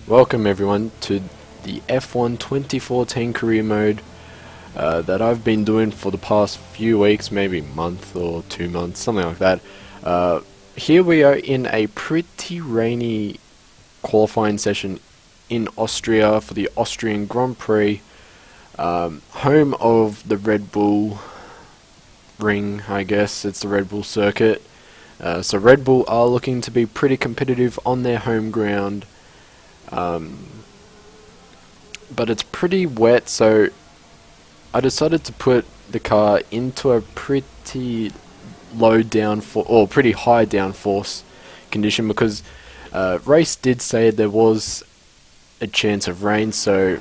Welcome everyone to the F1 2014 career mode that I've been doing for the past few weeks, maybe month or 2 months, something like that. Here we are in a pretty rainy qualifying session in Austria for the Austrian Grand Prix, home of the Red Bull ring, I guess. It's the Red Bull circuit. So Red Bull are looking to be pretty competitive on their home ground. But it's pretty wet, so I decided to put the car into a pretty low downforce, or pretty high downforce condition, because race did say there was a chance of rain, so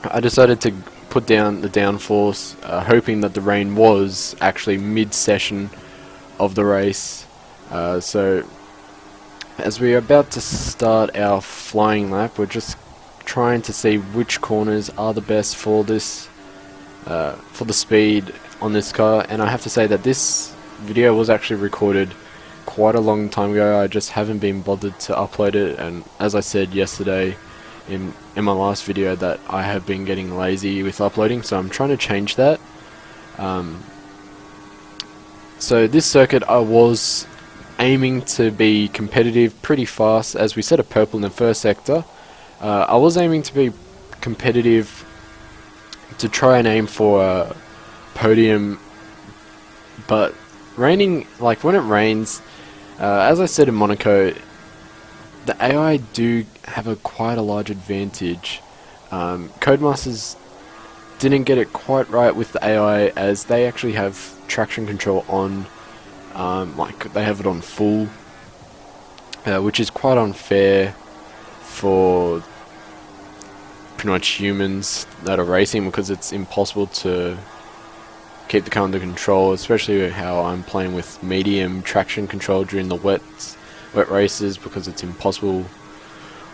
I decided to put down the downforce, hoping that the rain was actually mid-session of the race. So as we are about to start our flying lap, we're just trying to see which corners are the best for this, for the speed on this car. And I have to say that this video was actually recorded quite a long time ago. I just haven't been bothered to upload it, and as I said yesterday in my last video, that I have been getting lazy with uploading, so I'm trying to change that. So this circuit, I was aiming to be competitive pretty fast, as we set a purple in the first sector. I was aiming to be competitive to try and aim for a podium, but raining, like when it rains, as I said in Monaco, the AI do have quite a large advantage. Codemasters didn't get it quite right with the AI, as they actually have traction control on, like they have it on full, which is quite unfair for pretty much humans that are racing, because it's impossible to keep the car under control, especially how I'm playing with medium traction control during the wet races, because it's impossible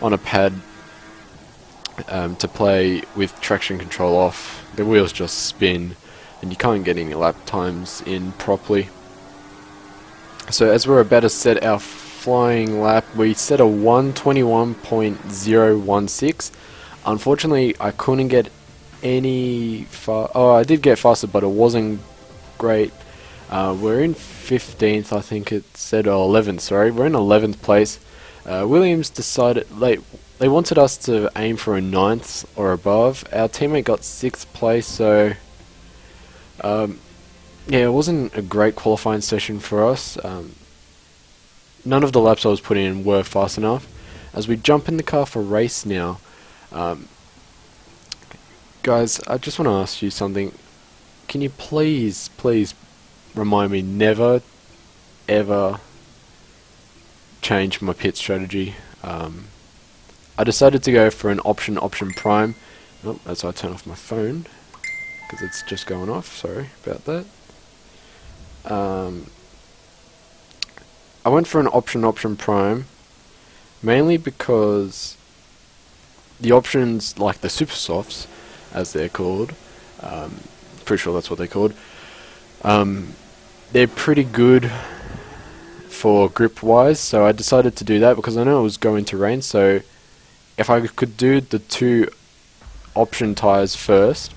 on a pad to play with traction control off. The wheels just spin and you can't get any lap times in properly. So as we're about to set our flying lap, we set a 1:21.016. Unfortunately, I couldn't get any I did get faster, but it wasn't great. We're in 15th, I think it said, or 11th, sorry. We're in 11th place. Williams decided, they wanted us to aim for a 9th or above. Our teammate got 6th place, so yeah, it wasn't a great qualifying session for us. None of the laps I was putting in were fast enough. As we jump in the car for race now, guys, I just want to ask you something. Can you please remind me never ever change my pit strategy? I decided to go for an option prime. Oh, that's why I turn off my phone, because it's just going off. Sorry about that. I went for an option prime mainly because the options, like the super softs as they're called, pretty sure that's what they're called, they're pretty good for grip wise, so I decided to do that because I know it was going to rain. So if I could do the 2 option tires first,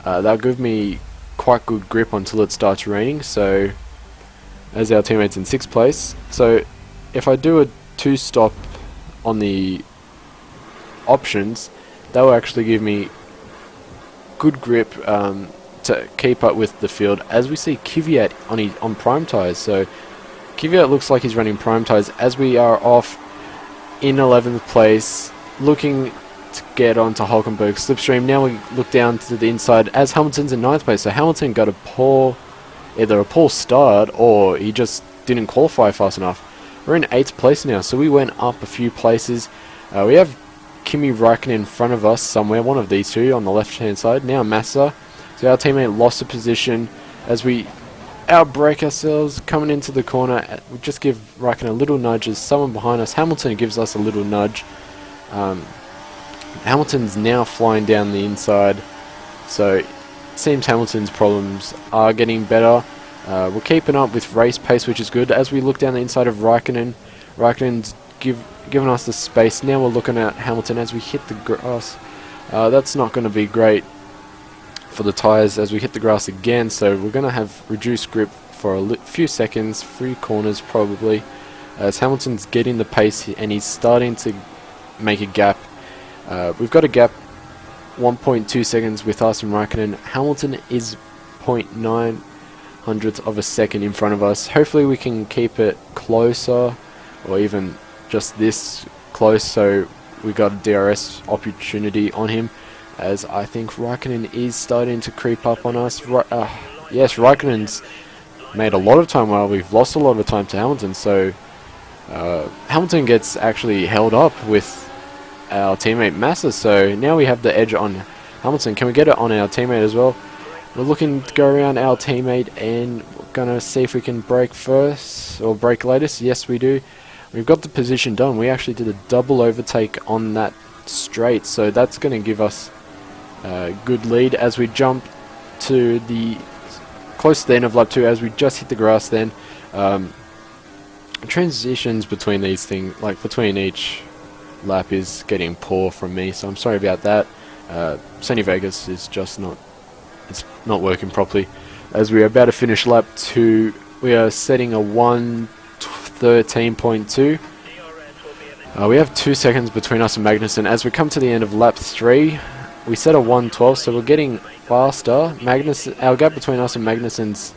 that'll give me quite good grip until it starts raining. So as our teammates in 6th place, so if I do a 2-stop on the options, that will actually give me good grip to keep up with the field. As we see Kvyat on prime tires, so Kvyat looks like he's running prime tires, as we are off in 11th place, looking to get onto Hulkenberg's slipstream. Now we look down to the inside as Hamilton's in 9th place, so Hamilton got either a poor start or he just didn't qualify fast enough. We're in 8th place now, so we went up a few places. We have Kimi Räikkönen in front of us somewhere, one of these two on the left hand side. Now Massa, so our teammate lost a position as we outbrake ourselves coming into the corner. We just give Räikkönen a little nudge as someone behind us, Hamilton, gives us a little nudge. Hamilton's now flying down the inside, so it seems Hamilton's problems are getting better. We're keeping up with race pace, which is good. As we look down the inside of Räikkönen, Räikkönen's giving us the space. Now we're looking at Hamilton as we hit the grass. That's not going to be great for the tyres as we hit the grass again, so we're going to have reduced grip for a few seconds, 3 corners probably, as Hamilton's getting the pace and he's starting to make a gap. We've got a gap 1.2 seconds with us and Raikkonen. Hamilton is 0.9 hundredths of a second in front of us. Hopefully we can keep it closer, or even just this close, so we got a DRS opportunity on him, as I think Raikkonen is starting to creep up on us. Yes, Raikkonen's made a lot of time while we've lost a lot of time to Hamilton, so Hamilton gets actually held up with our teammate Massa, so now we have the edge on Hamilton. Can we get it on our teammate as well? We're looking to go around our teammate and we're gonna see if we can brake first or brake latest. Yes, we do. We've got the position done. We actually did a double overtake on that straight, so that's going to give us a good lead as we jump to the close to the end of lap 2 as we just hit the grass. Then transitions between these things, like between each lap, is getting poor from me, so I'm sorry about that. Sunny Vegas is just not working properly. As we are about to finish lap 2, we are setting a 1:13.2. We have 2 seconds between us and Magnussen. As we come to the end of lap 3, we set a 1:12, so we're getting faster. Our gap between us and Magnussen's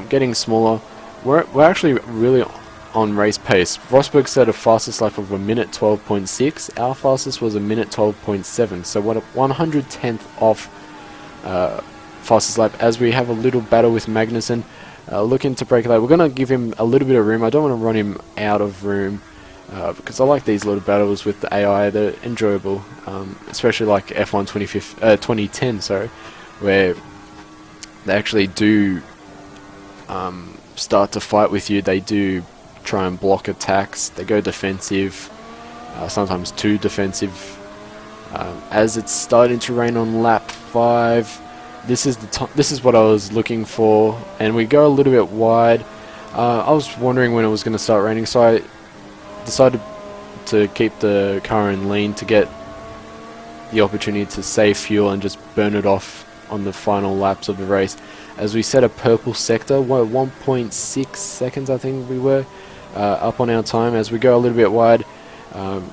getting smaller. We're actually really on race pace. Rosberg set a fastest lap of a minute 12.6. Our fastest was a minute 12.7. So what, a 110th off fastest lap, as we have a little battle with Magnussen. Looking to break that. We're going to give him a little bit of room. I don't want to run him out of room because I like these little battles with the AI. They're enjoyable, especially like F1 2010, sorry, where they actually do start to fight with you. They do try and block attacks. They go defensive, sometimes too defensive. As it's starting to rain on lap 5, this is what I was looking for, and we go a little bit wide. I was wondering when it was going to start raining, so I decided to keep the car in lean to get the opportunity to save fuel and just burn it off on the final laps of the race. As we set a purple sector, 1.6 seconds I think we were up on our time. As we go a little bit wide,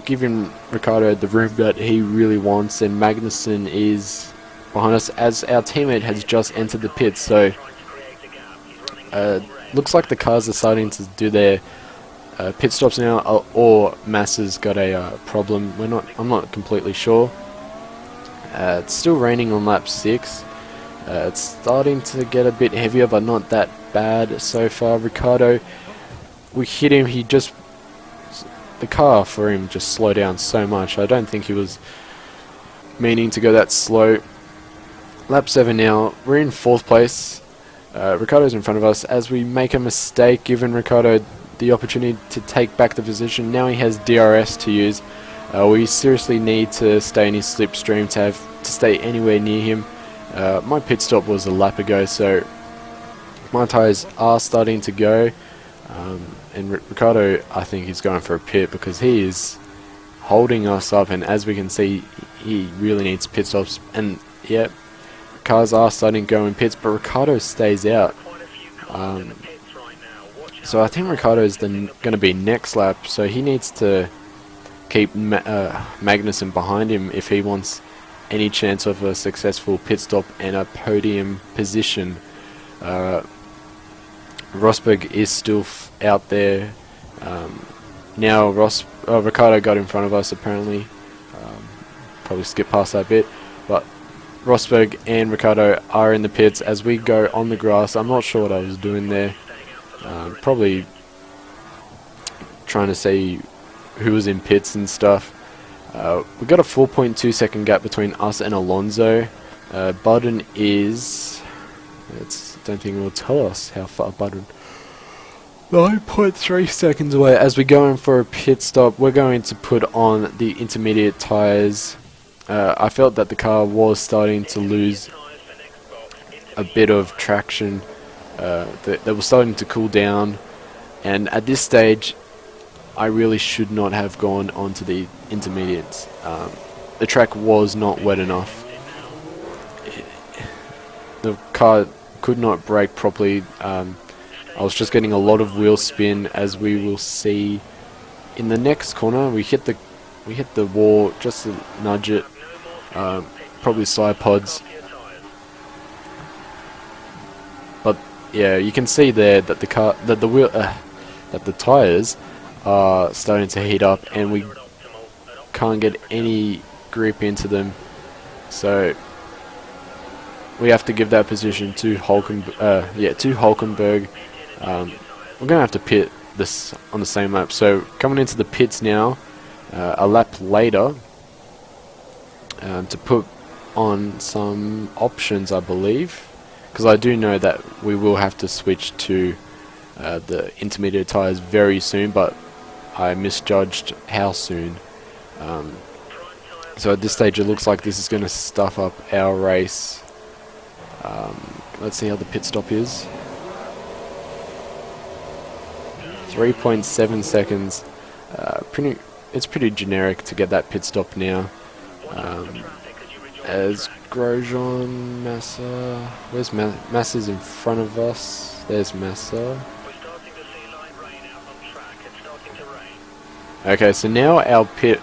giving Ricciardo the room that he really wants, and Magnussen is behind us as our teammate has just entered the pits. So looks like the cars are starting to do their pit stops now, or Massa's got a problem. I'm not completely sure. It's still raining on lap 6. It's starting to get a bit heavier, but not that bad so far. Ricciardo, we hit him. The car for him just slowed down so much. I don't think he was meaning to go that slow. Lap 7 now. We're in 4th place. Ricciardo's in front of us. As we make a mistake, giving Ricciardo the opportunity to take back the position. Now he has DRS to use. We seriously need to stay in his slipstream to stay anywhere near him. My pit stop was a lap ago, so my tyres are starting to go. And Ricciardo, I think he's going for a pit because he is holding us up, and as we can see, he really needs pit stops. And yeah, cars are starting to go in pits, but Ricciardo stays out. So I think Ricciardo is going to be next lap, so he needs to keep Magnussen behind him if he wants any chance of a successful pit stop and a podium position. Rosberg is still out there. Now Ricciardo got in front of us apparently. Probably skip past that bit, but Rosberg and Ricciardo are in the pits as we go on the grass. I'm not sure what I was doing there. Probably trying to see who was in pits and stuff. We've got a 4.2 second gap between us and Alonso. Button is... don't think it will tell us how far Button... 9.3 seconds away. As we go in for a pit stop, we're going to put on the intermediate tyres. I felt that the car was starting to lose a bit of traction. They were starting to cool down, and at this stage I really should not have gone onto the intermediates. The track was not wet enough. The car could not brake properly. I was just getting a lot of wheel spin, as we will see in the next corner. We hit the wall just to nudge it. Probably side pods. But yeah, you can see there that the tires are starting to heat up, and we can't get any grip into them. So we have to give that position to Hulkenberg. We're gonna have to pit this on the same lap. So coming into the pits now, a lap later, to put on some options, I believe, because I do know that we will have to switch to the intermediate tires very soon, but I misjudged how soon. So at this stage it looks like this is going to stuff up our race. Let's see how the pit stop is. 3.7 seconds. It's pretty generic to get that pit stop now. As Grosjean, Massa, where's Massa's in front of us? There's Massa. Okay, so now our pit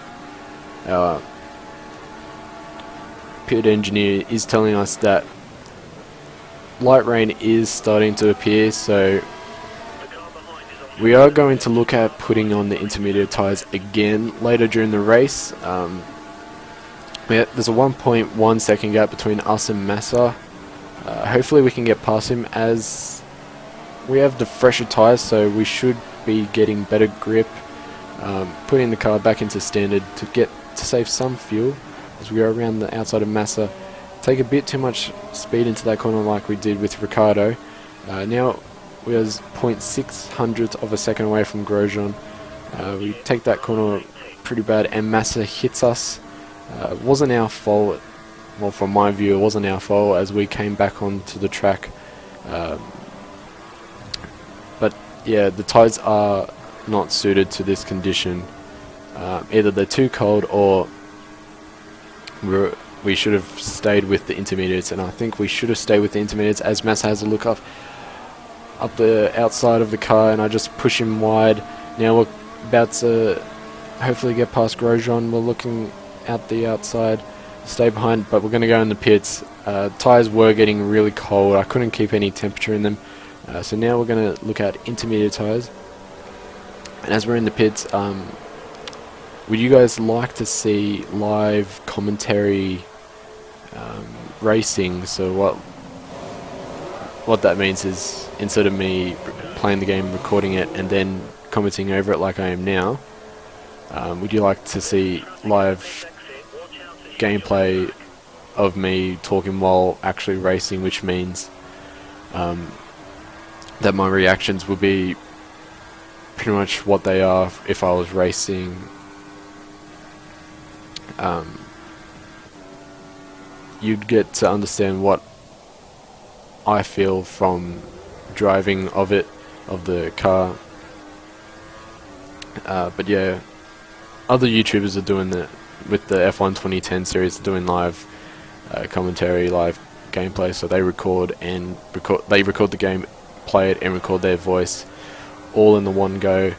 engineer is telling us that light rain is starting to appear, so we are going to look at putting on the intermediate tyres again later during the race. There's a 1.1 second gap between us and Massa. Hopefully we can get past him, as we have the fresher tyres, so we should be getting better grip. Putting the car back into standard to save some fuel as we go around the outside of Massa. Take a bit too much speed into that corner like we did with Ricardo. Now we are 0.6 of a second away from Grosjean. We take that corner pretty bad, and Massa hits us. It wasn't our fault. Well, from my view, it wasn't our fault, as we came back onto the track. But yeah, the tyres are not suited to this condition. Either they're too cold, or we should have stayed with the intermediates, and I think we should have stayed with the intermediates, as Massa has a look up the outside of the car, and I just push him wide. Now we're about to hopefully get past Grosjean. We're looking out the outside, stay behind, but we're going to go in the pits. Tyres were getting really cold. I couldn't keep any temperature in them. So now we're going to look at intermediate tyres. And as we're in the pits, would you guys like to see live commentary racing? So what that means is, instead of me playing the game, recording it, and then commenting over it like I am now, would you like to see live gameplay of me talking while actually racing, which means that my reactions will be pretty much what they are if I was racing. You'd get to understand what I feel from driving of the car. But yeah, other YouTubers are doing that with the F1 2010 series, doing live commentary, live gameplay. So they record the game, play it, and record their voice all in the one go.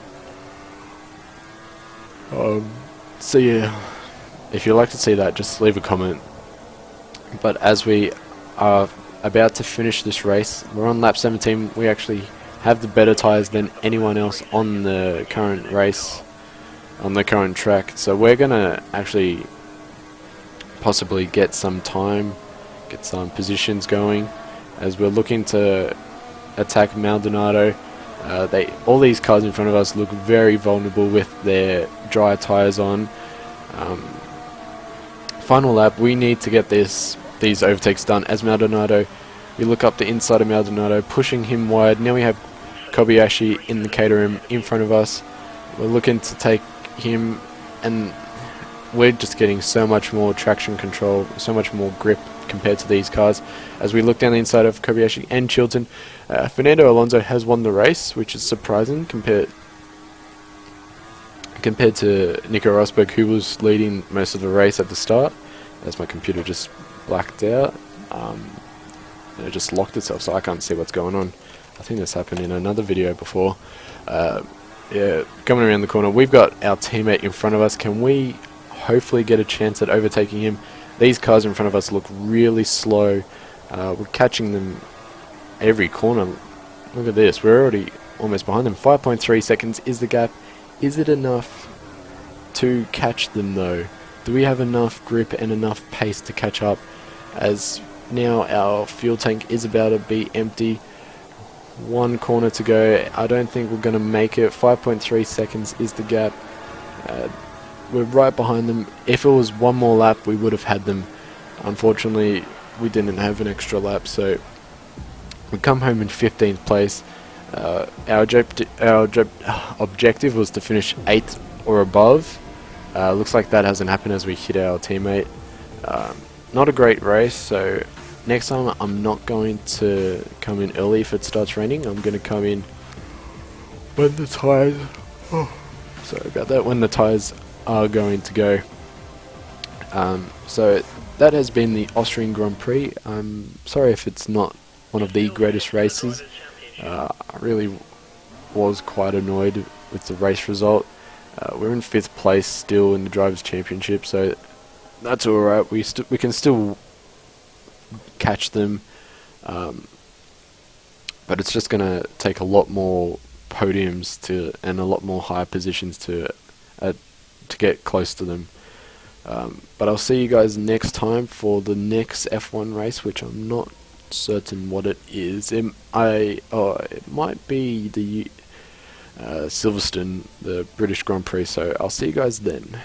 So yeah, if you'd like to see that, just leave a comment. But as we are about to finish this race, we're on lap 17. We actually have the better tyres than anyone else on the current race, on the current track. So we're gonna actually possibly get some time, get some positions going, as we're looking to attack Maldonado. All these cars in front of us look very vulnerable with their dry tyres on. Final lap, we need to get these overtakes done as Maldonado. We look up the inside of Maldonado, pushing him wide. Now we have Kobayashi in the Caterham in front of us. We're looking to take him, and we're just getting so much more traction control, so much more grip compared to these cars. As we look down the inside of Kobayashi and Chilton, Fernando Alonso has won the race, which is surprising compared to Nico Rosberg, who was leading most of the race at the start. As my computer just blacked out, and it just locked itself, so I can't see what's going on. I think this happened in another video before. Yeah, coming around the corner, we've got our teammate in front of us. Can we hopefully get a chance at overtaking him? These cars in front of us look really slow. We're catching them every corner. Look at this, we're already almost behind them. 5.3 seconds is the gap. Is it enough to catch them though? Do we have enough grip and enough pace to catch up, as now our fuel tank is about to be empty? One corner to go. I don't think we're going to make it. 5.3 seconds is the gap. We're right behind them. If it was one more lap, we would have had them. Unfortunately, we didn't have an extra lap, so we come home in 15th place. Our objective was to finish 8th or above. Looks like that hasn't happened as we hit our teammate. Not a great race, so next time I'm not going to come in early if it starts raining. I'm going to come in when the tyres... sorry about that. When the tyres are going to go. So that has been the Austrian Grand Prix. I'm sorry if it's not one of the greatest races. I really was quite annoyed with the race result. We're in 5th place still in the Drivers' Championship, so that's alright. We can still catch them, but it's just going to take a lot more podiums and a lot more high positions to get close to them. But I'll see you guys next time for the next F1 race, which I'm not certain what it is. It might be the Silverstone, the British Grand Prix, so I'll see you guys then.